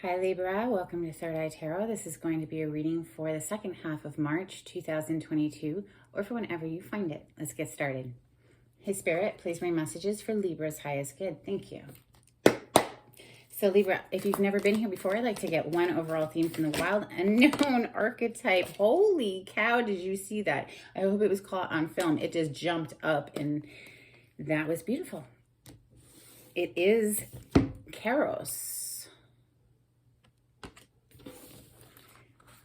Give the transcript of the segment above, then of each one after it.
Hi Libra, welcome to Third Eye Tarot. This is going to be a reading for the second half of March 2022, or for whenever you find it. Let's get started. Hey Spirit, please bring messages for Libra's highest good. Thank you. So Libra, if you've never been here before, I'd like to get one overall theme from the wild unknown archetype. Holy cow, did you see that? I hope it was caught on film. It just jumped up and that was beautiful. It is Kairos.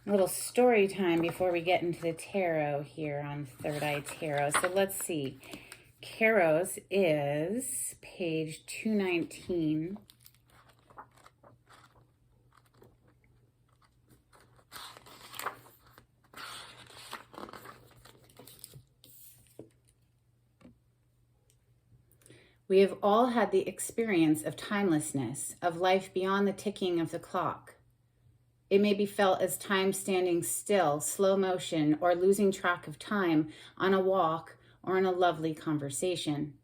A little story time before we get into the tarot here on Third Eye Tarot. So let's see. Kairos is page 219. We have all had the experience of timelessness, of life beyond the ticking of the clock. It may be felt as time standing still, slow motion, or losing track of time on a walk or in a lovely conversation.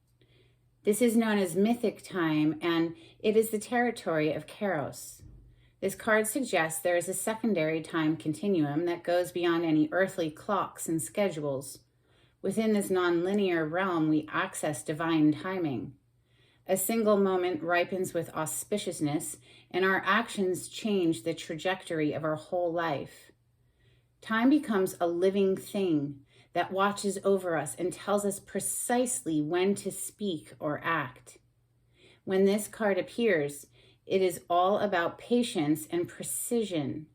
This is known as Mythic Time, and it is the territory of Kairos. This card suggests there is a secondary time continuum that goes beyond any earthly clocks and schedules. Within this non-linear realm, we access divine timing. A single moment ripens with auspiciousness, and our actions change the trajectory of our whole life. Time becomes a living thing that watches over us and tells us precisely when to speak or act. When this card appears, it is all about patience and precision.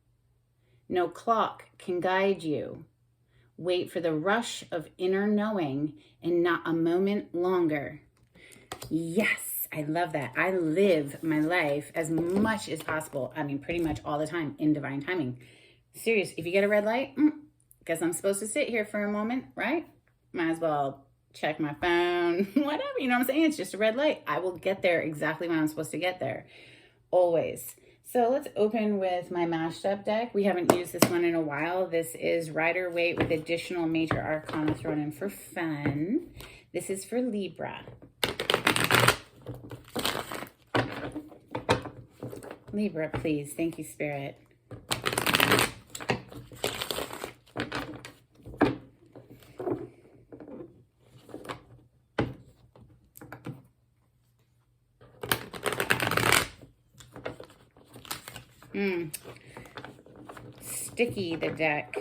No clock can guide you. Wait for the rush of inner knowing and not a moment longer. Yes, I love that. I live my life as much as possible. I mean, pretty much all the time in divine timing. Serious, if you get a red light, guess I'm supposed to sit here for a moment, right? Might as well check my phone, whatever, you know what I'm saying? It's just a red light. I will get there exactly when I'm supposed to get there, always. So let's open with my mashed up deck. We haven't used this one in a while. This is Rider-Waite with additional major arcana thrown in for fun. This is for Libra. Libra, please. Thank you, Spirit. Sticky, the deck.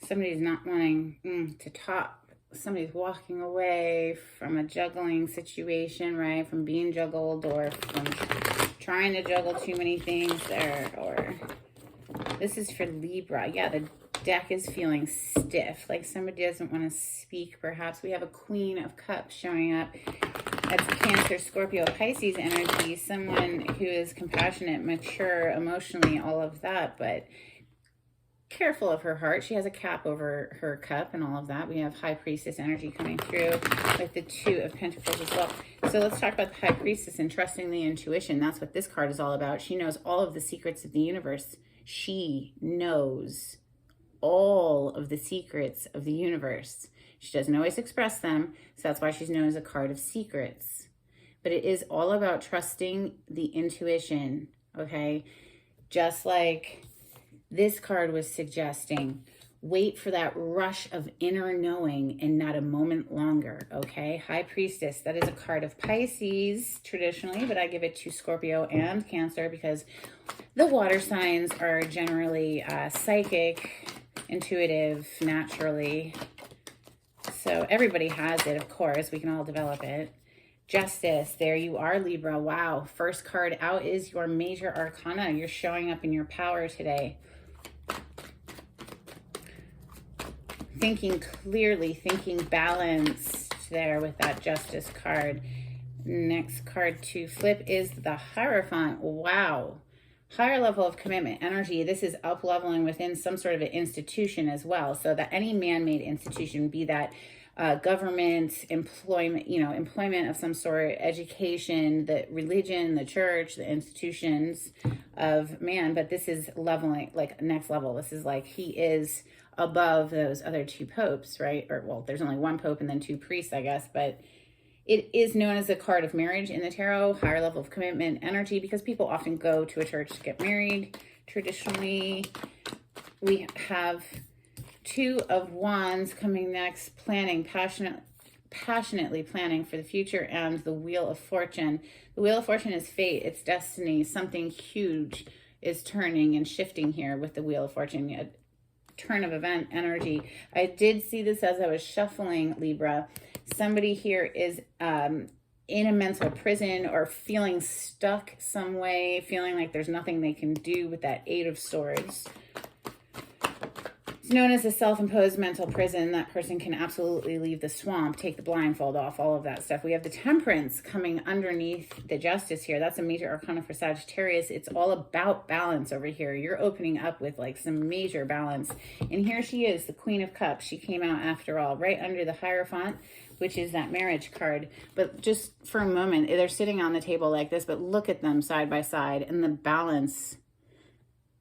Somebody's not wanting to talk. Somebody's walking away from a juggling situation, right? From being juggled or from trying to juggle too many things there. Or this is for Libra. Yeah, the deck is feeling stiff. Like somebody doesn't want to speak, perhaps. We have a Queen of Cups showing up. That's Cancer, Scorpio, Pisces energy. Someone who is compassionate, mature, emotionally, all of that, but careful of her heart. She has a cap over her cup and all of that. We have High Priestess energy coming through with the Two of Pentacles as well. So let's talk about the High Priestess and trusting the intuition. That's what this card is all about. She knows all of the secrets of the universe. She knows all of the secrets of the universe. She doesn't always express them, so that's why she's known as a card of secrets. But it is all about trusting the intuition, okay? Just like this card was suggesting, wait for that rush of inner knowing and not a moment longer, okay? High Priestess, that is a card of Pisces traditionally, but I give it to Scorpio and Cancer because the water signs are generally psychic, intuitive, naturally. So everybody has it, of course. We can all develop it. Justice, there you are, Libra. Wow, first card out is your major arcana. You're showing up in your power today. Thinking clearly, thinking balanced there with that Justice card. Next card to flip is the Hierophant. Wow. Higher level of commitment, energy. This is up leveling within some sort of an institution as well. So that any man-made institution, be that government, employment, employment of some sort, education, the religion, the church, the institutions of man. But this is leveling, like next level. This is like he is above those other two popes, right? Or, well, there's only one pope and then two priests, I guess. But It is known as a card of marriage in the tarot, higher level of commitment energy, because people often go to a church to get married. Traditionally, we have Two of Wands coming next, planning, passionately planning for the future, and the Wheel of Fortune. The Wheel of Fortune is fate, it's destiny. Something huge is turning and shifting here with the Wheel of Fortune. A turn of event energy. I did see this as I was shuffling, Libra. Somebody here is in a mental prison or feeling stuck some way, feeling like there's nothing they can do with that Eight of Swords. It's known as a self-imposed mental prison. That person can absolutely leave the swamp, take the blindfold off, all of that stuff. We have the Temperance coming underneath the Justice here. That's a major arcana for Sagittarius. It's all about balance over here. You're opening up with like some major balance. And here she is, the Queen of Cups. She came out after all, right under the Hierophant, which is that marriage card. But just for a moment, they're sitting on the table like this, but look at them side by side and the balance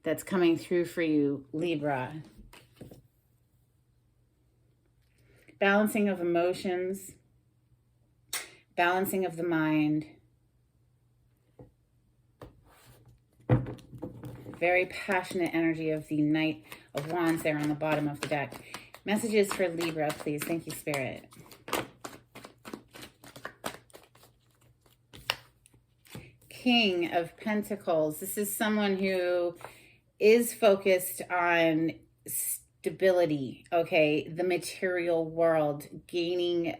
that's coming through for you, Libra. Balancing of emotions, balancing of the mind. Very passionate energy of the Knight of Wands there on the bottom of the deck. Messages for Libra, please. Thank you, Spirit. King of Pentacles. This is someone who is focused on stability, okay, the material world, gaining,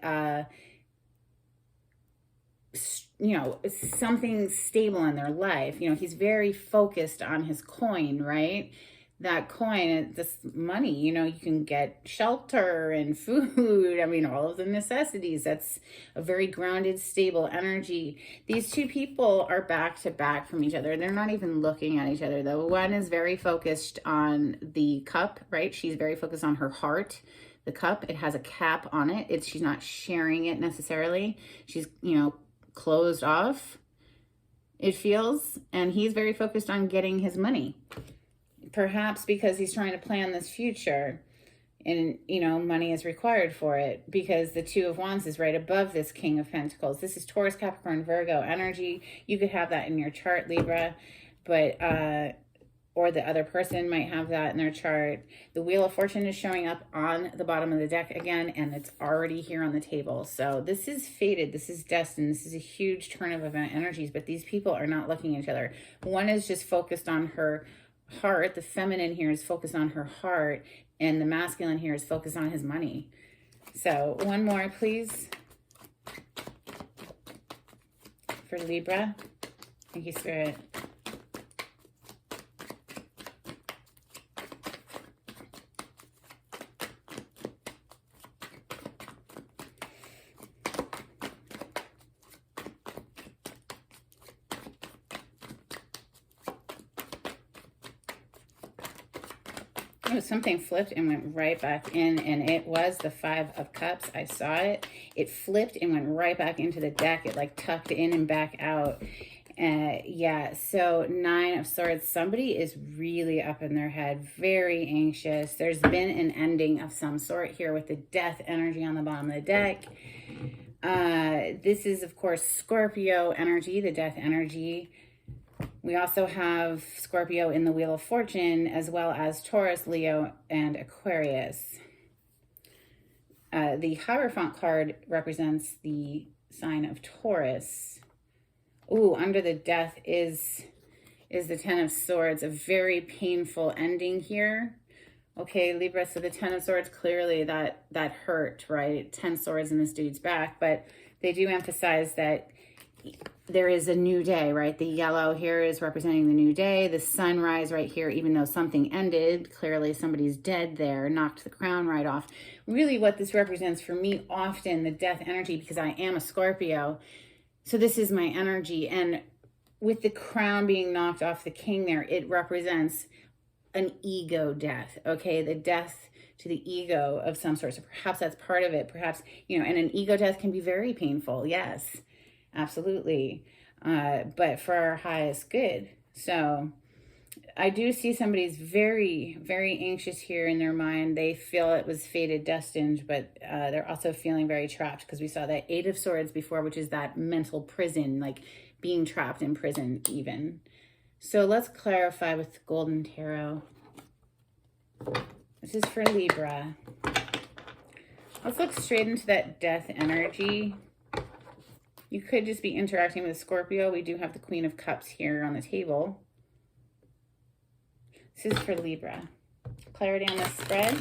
something stable in their life. He's very focused on his coin, right? That coin, this money, you can get shelter and food. I mean, all of the necessities. That's a very grounded, stable energy. These two people are back to back from each other. They're not even looking at each other, though. One is very focused on the cup, right? She's very focused on her heart. The cup, it has a cap on it. She's not sharing it necessarily. She's, closed off, it feels. And he's very focused on getting his money. Perhaps because he's trying to plan this future and, money is required for it, because the Two of Wands is right above this King of Pentacles. This is Taurus, Capricorn, Virgo energy. You could have that in your chart, Libra, but, or the other person might have that in their chart. The Wheel of Fortune is showing up on the bottom of the deck again, and it's already here on the table. So this is fated. This is destined. This is a huge turn of event energies, but these people are not looking at each other. One is just focused on her heart. The feminine here is focused on her heart, and the masculine here is focused on his money. So one more, please, for Libra. Thank you, Spirit. Oh, something flipped and went right back in, and it was the Five of Cups. I saw it. It flipped and went right back into the deck. It like tucked in and back out. Yeah, so Nine of Swords. Somebody is really up in their head, very anxious. There's been an ending of some sort here with the Death energy on the bottom of the deck. This is, of course, Scorpio energy, the Death energy. We also have Scorpio in the Wheel of Fortune, as well as Taurus, Leo, and Aquarius. The Hierophant card represents the sign of Taurus. Ooh, under the Death is the Ten of Swords, a very painful ending here. Okay, Libra, so the Ten of Swords, clearly that hurt, right? 10 swords in this dude's back, but they do emphasize that there is a new day, right? The yellow here is representing the new day. The sunrise right here, even though something ended, clearly somebody's dead there, knocked the crown right off. Really what this represents for me, often the Death energy, because I am a Scorpio. So this is my energy. And with the crown being knocked off the king there, it represents an ego death, okay? The death to the ego of some sort. So perhaps that's part of it. Perhaps, and an ego death can be very painful. Yes. Absolutely. But for our highest good. So I do see somebody's very, very anxious here in their mind. They feel it was fated, destined, but they're also feeling very trapped because we saw that Eight of Swords before, which is that mental prison, like being trapped in prison even. So let's clarify with the Golden Tarot. This is for Libra. Let's look straight into that death energy. You could just be interacting with a Scorpio. We do have the Queen of Cups here on the table. This is for Libra. Clarity on this spread.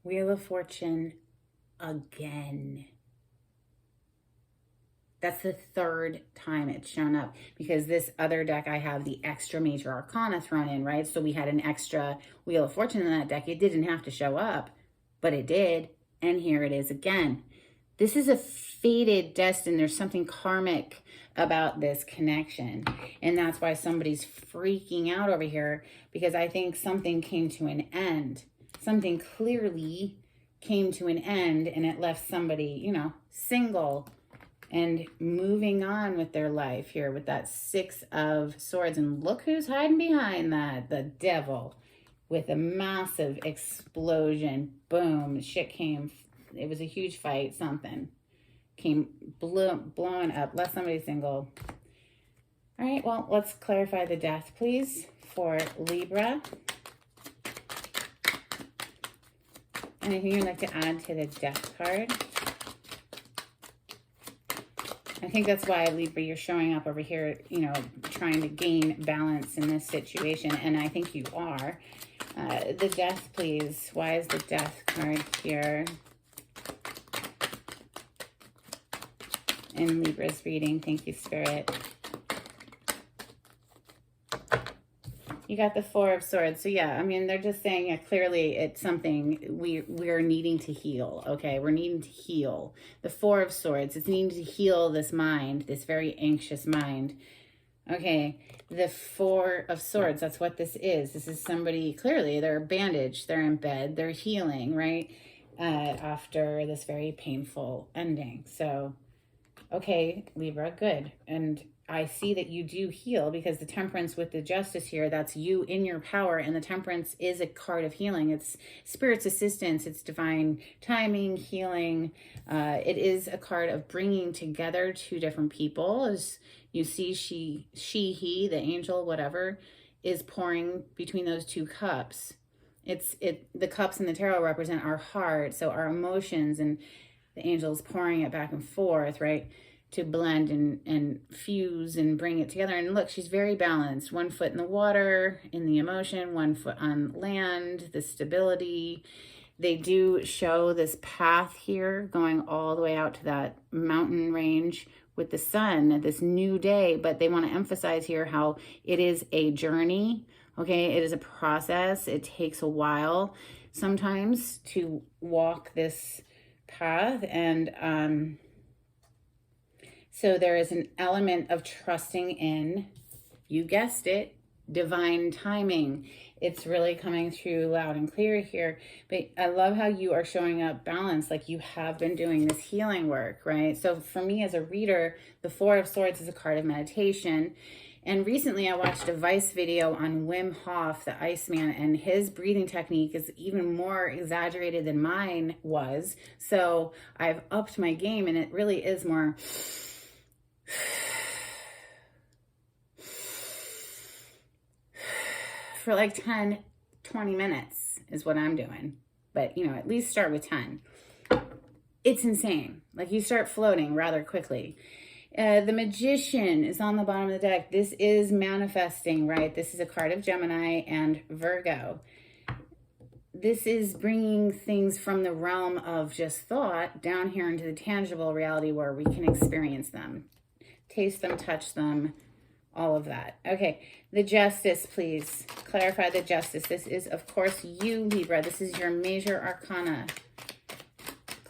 Wheel of Fortune again. That's the third time it's shown up, because this other deck I have the extra major arcana thrown in, right? So we had an extra Wheel of Fortune in that deck. It didn't have to show up, but it did. And here it is again. This is a fated destined. There's something karmic about this connection. And that's why somebody's freaking out over here, because I think something came to an end. Something clearly came to an end, and it left somebody, you know, single and moving on with their life here with that Six of Swords. And look who's hiding behind that, the devil, with a massive explosion. Boom, shit came. It was a huge fight. Something came blowing up, left somebody single. All right, well, let's clarify the death, please, for Libra. Anything you'd like to add to the death card? I think that's why, Libra, you're showing up over here, you know, trying to gain balance in this situation, and I think you are. The death, please. Why is the death card here in Libra's reading? Thank you, Spirit. You got the Four of Swords. So yeah, I mean, they're just saying, yeah, clearly it's something we're needing to heal, okay? We're needing to heal. The Four of Swords, it's needing to heal this mind, this very anxious mind. Okay, the Four of Swords, that's what this is. This is somebody, clearly, they're bandaged, they're in bed, they're healing, right? After this very painful ending. So, okay, Libra, good. And I see that you do heal, because the Temperance with the Justice here, that's you in your power, and the Temperance is a card of healing. It's Spirit's assistance, it's divine timing, healing. It is a card of bringing together two different people. As you see, he, the angel, whatever, is pouring between those two cups. The cups in the tarot represent our heart, so our emotions, and the angel is pouring it back and forth, right? To blend and fuse and bring it together. And look, she's very balanced. One foot in the water, in the emotion, one foot on land, the stability. They do show this path here going all the way out to that mountain range with the sun, this new day. But they want to emphasize here how it is a journey, okay? It is a process. It takes a while sometimes to walk this path. And so there is an element of trusting in, you guessed it, divine timing. It's really coming through loud and clear here. But I love how you are showing up balanced, like you have been doing this healing work, right? So for me as a reader, the Four of Swords is a card of meditation. And recently I watched a Vice video on Wim Hof, the Iceman, and his breathing technique is even more exaggerated than mine was. So I've upped my game, and it really is more for like 10, 20 minutes is what I'm doing. But, you know, at least start with 10. It's insane. Like, you start floating rather quickly. The Magician is on the bottom of the deck. This is manifesting, right? This is a card of Gemini and Virgo. This is bringing things from the realm of just thought down here into the tangible reality where we can experience them, taste them, touch them, all of that. Okay, the Justice, please. Clarify the Justice. This is, of course, you, Libra. This is your major arcana.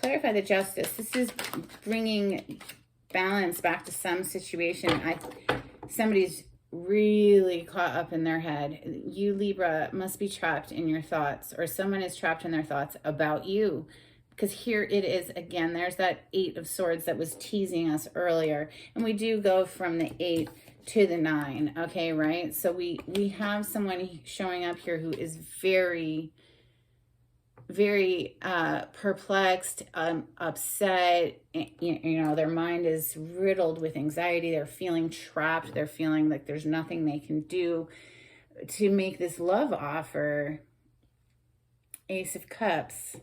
clarify the Justice. This is bringing balance back to some situation. Somebody's really caught up in their head. You, Libra, must be trapped in your thoughts, or someone is trapped in their thoughts about you. Because here it is again, there's that 8 of Swords that was teasing us earlier. And we do go from the 8 to the 9, okay, right? So we have someone showing up here who is very, very perplexed, upset. You know, their mind is riddled with anxiety. They're feeling trapped. They're feeling like there's nothing they can do to make this love offer. Ace of Cups.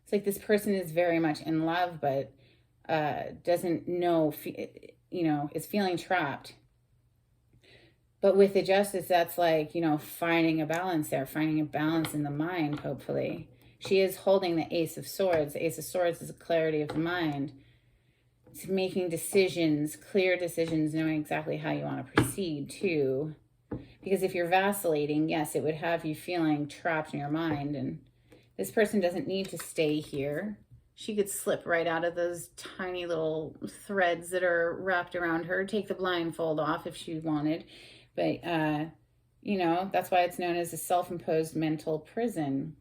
It's like this person is very much in love, but doesn't know, you know, is feeling trapped. But with the Justice, that's like, you know, finding a balance there, finding a balance in the mind, hopefully. She is holding the Ace of Swords. The Ace of Swords is a clarity of the mind. It's making decisions, clear decisions, knowing exactly how you want to proceed, too. Because if you're vacillating, yes, it would have you feeling trapped in your mind. And this person doesn't need to stay here. She could slip right out of those tiny little threads that are wrapped around her, take the blindfold off if she wanted. But, you know, that's why it's known as a self-imposed mental prison.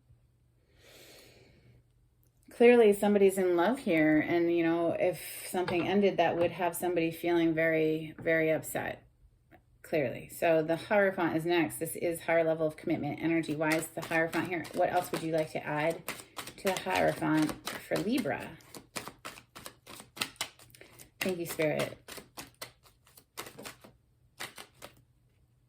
Clearly, somebody's in love here. And, you know, if something ended, that would have somebody feeling very, very upset. Clearly. So the Hierophant is next. This is higher level of commitment energy. Why is the Hierophant here? What else would you like to add to the Hierophant for Libra? Thank you, Spirit.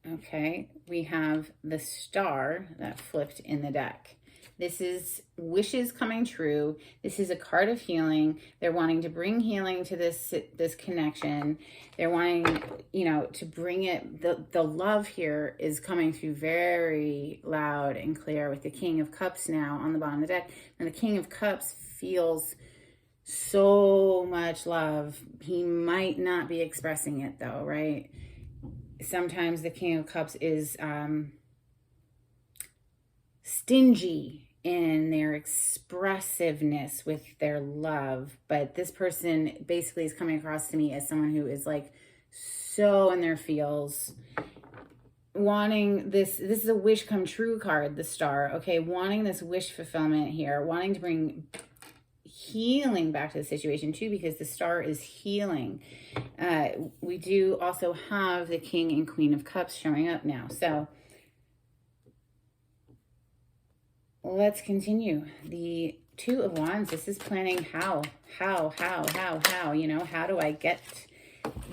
Okay, we have the Star that flipped in the deck. This is wishes coming true. This is a card of healing. They're wanting to bring healing to this connection. They're wanting, you know, to bring it. The love here is coming through very loud and clear with the King of Cups now on the bottom of the deck. And the King of Cups feels so much love. He might not be expressing it though, right? Sometimes the King of Cups is stingy in their expressiveness with their love, but this person basically is coming across to me as someone who is like so in their feels, wanting this is a wish come true card, the Star, okay, wanting this wish fulfillment here, wanting to bring healing back to the situation too, because the Star is healing. We do also have the King and Queen of Cups showing up now. So let's continue. The Two of Wands, this is planning how, you know, how do I get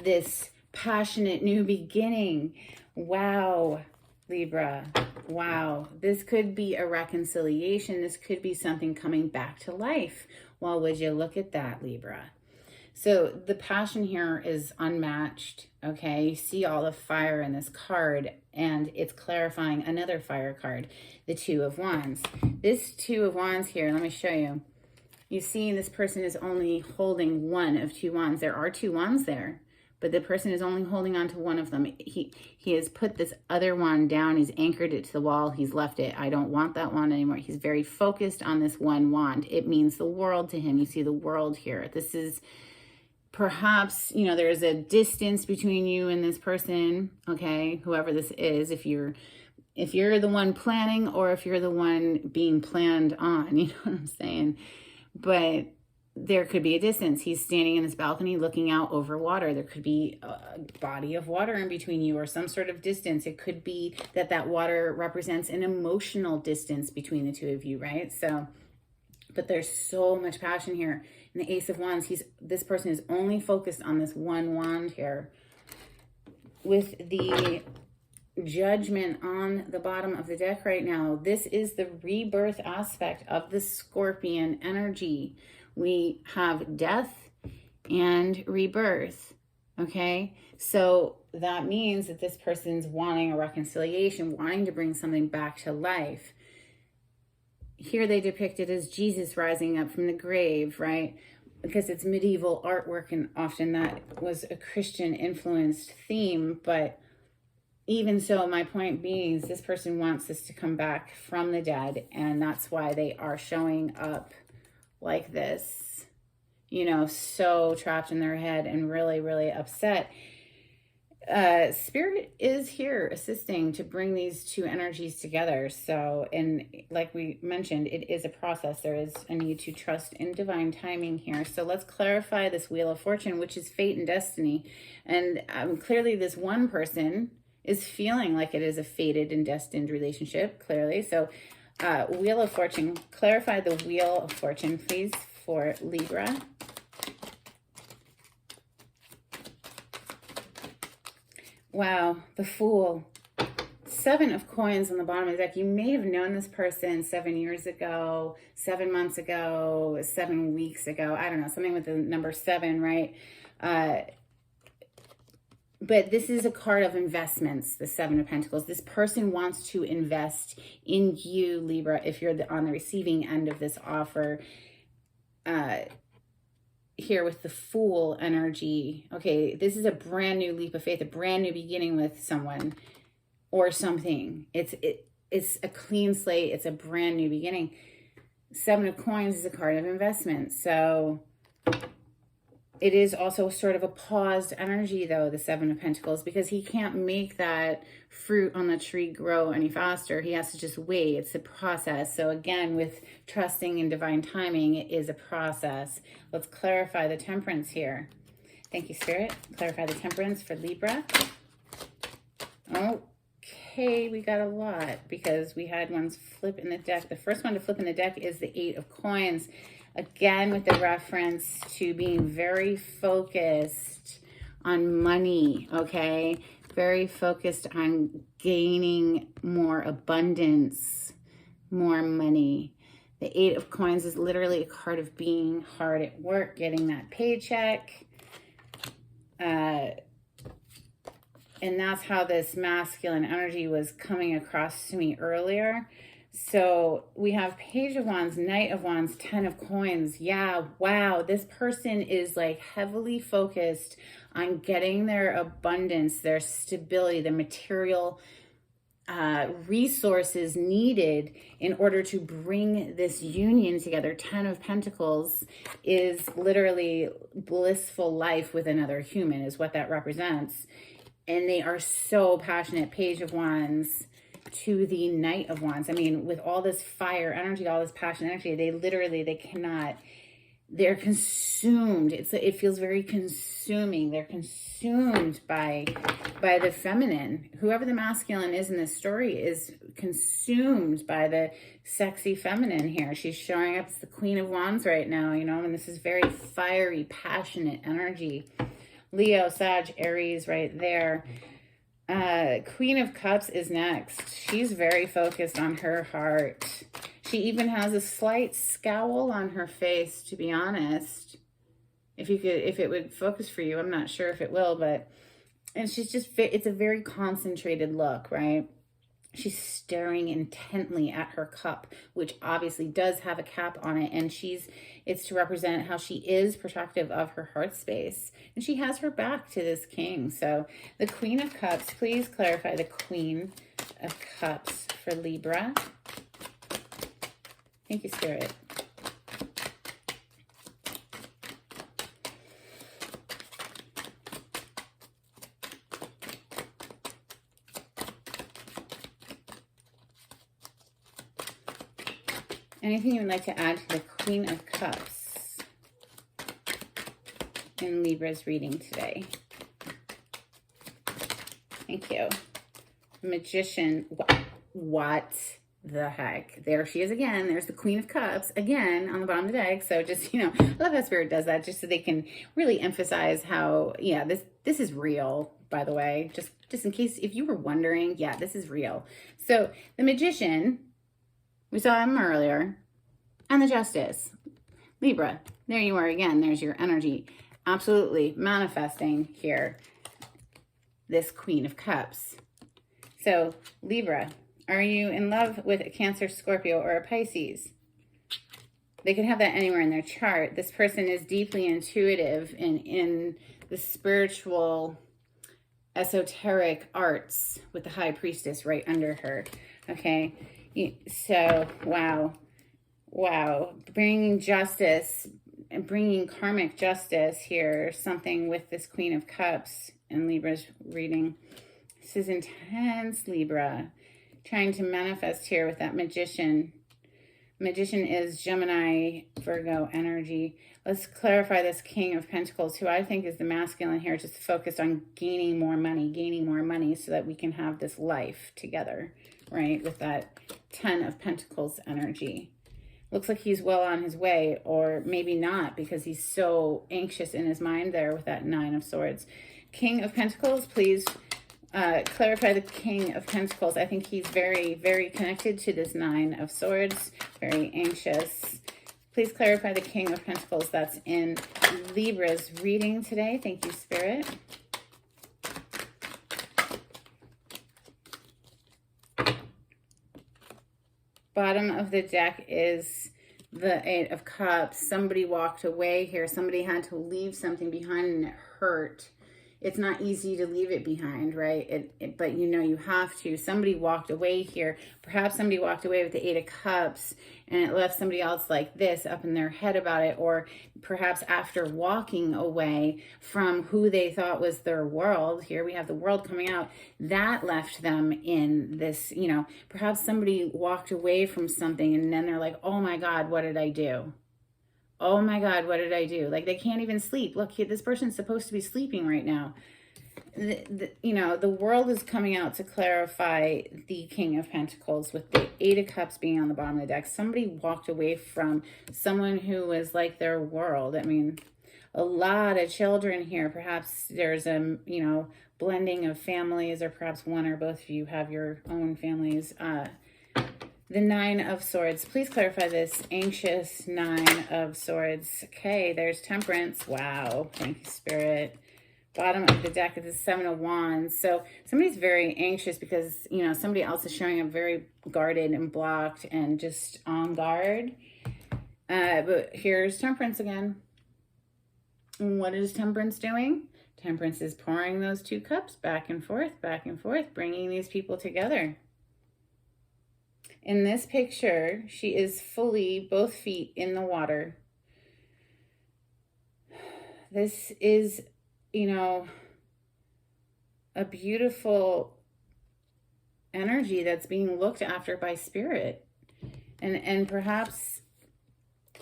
this passionate new beginning? Wow, Libra. Wow. This could be a reconciliation. This could be something coming back to life. Well, would you look at that, Libra? So the passion here is unmatched, okay? You see all the fire in this card, and it's clarifying another fire card, the Two of Wands. This Two of Wands here, let me show you. You see this person is only holding one of two wands. There are two wands there, but the person is only holding on to one of them. He has put this other wand down. He's anchored it to the wall. He's left it. I don't want that wand anymore. He's very focused on this one wand. It means the world to him. You see the world here. This is perhaps, you know, there's a distance between you and this person, okay, whoever this is, if you're the one planning or if you're the one being planned on, you know what I'm saying? But there could be a distance. He's standing in this balcony looking out over water. There could be a body of water in between you or some sort of distance. It could be that that water represents an emotional distance between the two of you, right? So, but there's so much passion here. And the Ace of Wands, this person is only focused on this one wand here. With the Judgment on the bottom of the deck right now, this is the rebirth aspect of the Scorpion energy. We have death and rebirth, okay? So that means that this person's wanting a reconciliation, wanting to bring something back to life. Here they depict it as Jesus rising up from the grave, right? Because it's medieval artwork, and often that was a Christian influenced theme. But even so, my point being is this person wants this to come back from the dead, and that's why they are showing up like this, you know, so trapped in their head and really, really upset. Spirit is here assisting to bring these two energies together. So, and like we mentioned, it is a process. There is a need to trust in divine timing here. So let's clarify this Wheel of Fortune, which is fate and destiny. And clearly this one person is feeling like it is a fated and destined relationship, clearly. So Wheel of Fortune, clarify the Wheel of Fortune, please, for Libra. Wow, the Fool. 7 of coins on the bottom of the deck. You may have known this person 7 years ago, 7 months ago, 7 weeks ago. I don't know, something with the number 7, right? But this is a card of investments, the 7 of Pentacles. This person wants to invest in you, Libra, if you're on the receiving end of this offer. Here with the Fool energy. Okay, this is a brand new leap of faith, a brand new beginning with someone or something. It's a clean slate. It's a brand new beginning. 7 of Coins is a card of investment. So it is also sort of a paused energy, though, the 7 of Pentacles, because he can't make that fruit on the tree grow any faster. He has to just wait. It's a process. So again, with trusting in divine timing, it is a process. Let's clarify the Temperance here. Thank you, Spirit. Clarify the Temperance for Libra. Okay, we got a lot because we had ones flip in the deck. The first one to flip in the deck is the 8 of Coins. Again, with the reference to being very focused on money, okay? Very focused on gaining more abundance, more money. The 8 of Coins is literally a card of being hard at work, getting that paycheck. And that's how this masculine energy was coming across to me earlier. So we have Page of Wands, Knight of Wands, 10 of Coins. Yeah, wow. This person is like heavily focused on getting their abundance, their stability, the material resources needed in order to bring this union together. 10 of Pentacles is literally blissful life with another human is what that represents. And they are so passionate. Page of Wands to the Knight of Wands. I mean, with all this fire energy, all this passion energy, they cannot, they're consumed. It feels very consuming. They're consumed by the feminine. Whoever the masculine is in this story is consumed by the sexy feminine here. She's showing up as the Queen of Wands right now, you know, and this is very fiery, passionate energy. Leo, Sag, Aries right there. Queen of Cups is next. She's very focused on her heart. She even has a slight scowl on her face, to be honest. If it would focus for you, I'm not sure if it will, but, and she's just, it's a very concentrated look, right? She's staring intently at her cup, which obviously does have a cap on it. And it's to represent how she is protective of her heart space. And she has her back to this king. So the Queen of Cups, please clarify the Queen of Cups for Libra. Thank you, Spirit. Anything you would like to add to the Queen of Cups in Libra's reading today? Thank you. Magician. What the heck? There she is again. There's the Queen of Cups again on the bottom of the deck. So just, you know, I love how Spirit does that just so they can really emphasize how, yeah, this is real, by the way. Just in case, if you were wondering, yeah, this is real. So the Magician, we saw him earlier, and the Justice. Libra, there you are again. There's your energy. Absolutely manifesting here. This Queen of Cups. So, Libra, are you in love with a Cancer, Scorpio, or a Pisces? They could have that anywhere in their chart. This person is deeply intuitive in the spiritual, esoteric arts with the High Priestess right under her. Okay. So, wow. Wow. Bringing justice and bringing karmic justice here. Something with this Queen of Cups in Libra's reading. This is intense, Libra. Trying to manifest here with that Magician. Magician is Gemini, Virgo energy. Let's clarify this King of Pentacles, who I think is the masculine here, just focused on gaining more money so that we can have this life together, right? With that 10 of Pentacles energy. Looks like he's well on his way, or maybe not, because he's so anxious in his mind there with that 9 of Swords. King of Pentacles, please clarify the King of Pentacles. I think he's very, very connected to this 9 of Swords, very anxious. Please clarify the King of Pentacles that's in Libra's reading today. Thank you, Spirit. Bottom of the deck is the 8 of Cups. Somebody walked away here. Somebody had to leave something behind and it hurt. It's not easy to leave it behind, right? But you know you have to. Somebody walked away here. Perhaps somebody walked away with the 8 of Cups and it left somebody else like this up in their head about it. Or perhaps after walking away from who they thought was their world, here we have the world coming out, that left them in this, you know, perhaps somebody walked away from something and then they're like, oh my God, what did I do? Oh my God, what did I do? Like they can't even sleep. Look, this person's supposed to be sleeping right now. You know, the world is coming out to clarify the King of Pentacles with the 8 of Cups being on the bottom of the deck. Somebody walked away from someone who was like their world. I mean, a lot of children here. Perhaps there's a, you know, blending of families, or perhaps one or both of you have your own families. The 9 of Swords. Please clarify this anxious 9 of Swords. Okay, there's Temperance. Wow. Thank you, Spirit. Bottom of the deck is the 7 of Wands. So somebody's very anxious because, you know, somebody else is showing up very guarded and blocked and just on guard. But here's Temperance again. And what is Temperance doing? Temperance is pouring those 2 cups back and forth, bringing these people together. In this picture, she is fully both feet in the water. This is, you know, a beautiful energy that's being looked after by Spirit. And perhaps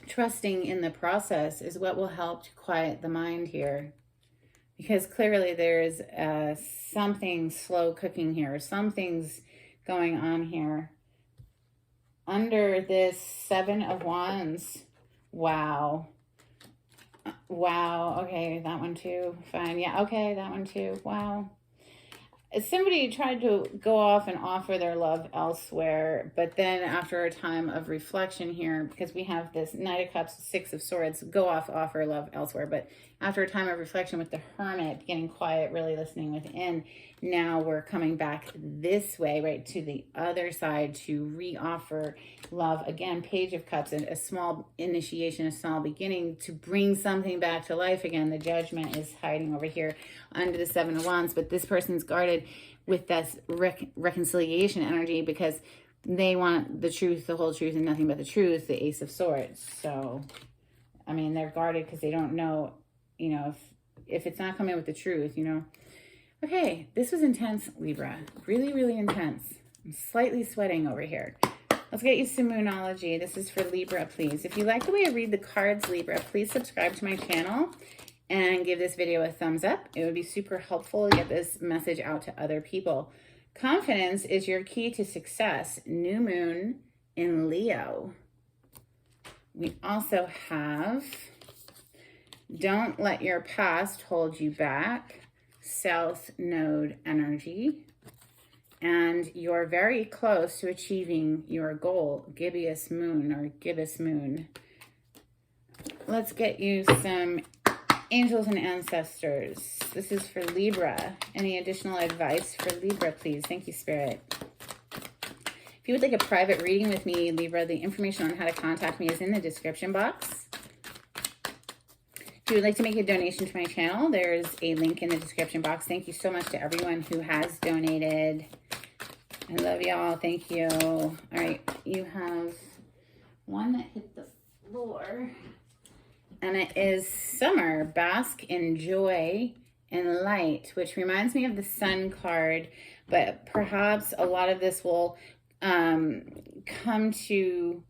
trusting in the process is what will help to quiet the mind here. Because clearly there's something slow cooking here. Something's going on here. Under this 7 of Wands, wow. Wow, okay, that one too, fine. Yeah, okay, that one too, wow. Somebody tried to go off and offer their love elsewhere, but then after a time of reflection here, because we have this Knight of Cups, 6 of Swords, go off, offer love elsewhere, but after a time of reflection with the Hermit, getting quiet, really listening within, now we're coming back this way, right, to the other side to re-offer love. Again, Page of Cups, and a small initiation, a small beginning to bring something back to life again. The Judgment is hiding over here under the 7 of Wands, but this person's guarded with this reconciliation energy because they want the truth, the whole truth, and nothing but the truth, the Ace of Swords. So, I mean, they're guarded because they don't know, you know, if it's not coming with the truth, you know. Okay, this was intense, Libra. Really, really intense. I'm slightly sweating over here. Let's get you some Moonology. This is for Libra, please. If you like the way I read the cards, Libra, please subscribe to my channel and give this video a thumbs up. It would be super helpful to get this message out to other people. Confidence is your key to success. New Moon in Leo. We also have Don't Let Your Past Hold You Back. South Node energy. And you're very close to achieving your goal. Gibbous Moon or Gibbous Moon. Let's get you some angels and ancestors. This is for Libra. Any additional advice for Libra, please? Thank you, Spirit. If you would like a private reading with me, Libra, the information on how to contact me is in the description box. If you would like to make a donation to my channel, there's a link in the description box. Thank you so much to everyone who has donated. I love y'all. Thank you. All right, you have one that hit the floor. And it is summer, bask in joy and light, which reminds me of the sun card, but perhaps a lot of this will come to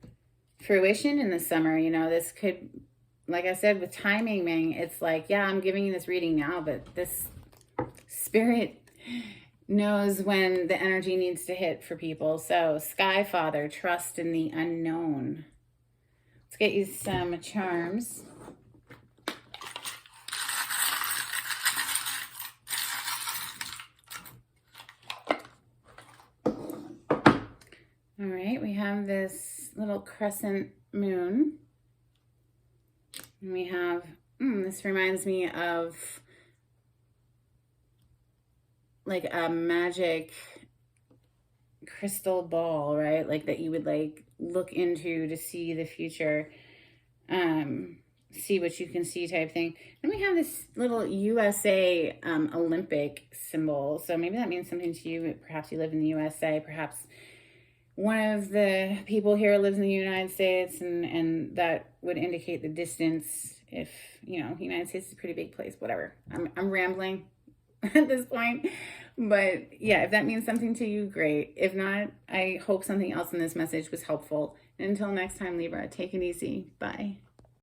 fruition in the summer. You know, this could, like I said, with timing, it's like, yeah, I'm giving you this reading now, but this spirit knows when the energy needs to hit for people. So, Sky Father, trust in the unknown. Let's get you some charms. All right, we have this little crescent moon. And we have, this reminds me of like a magic crystal ball, right? Like that you would like look into to see the future, see what you can see type thing. And we have this little USA Olympic symbol. So maybe that means something to you. Perhaps you live in the USA, perhaps one of the people here lives in the United States, and that would indicate the distance. If, you know, the United States is a pretty big place, whatever. I'm rambling at this point, but yeah, if that means something to you, great. If not, I hope something else in this message was helpful. And until next time, Libra, take it easy. Bye.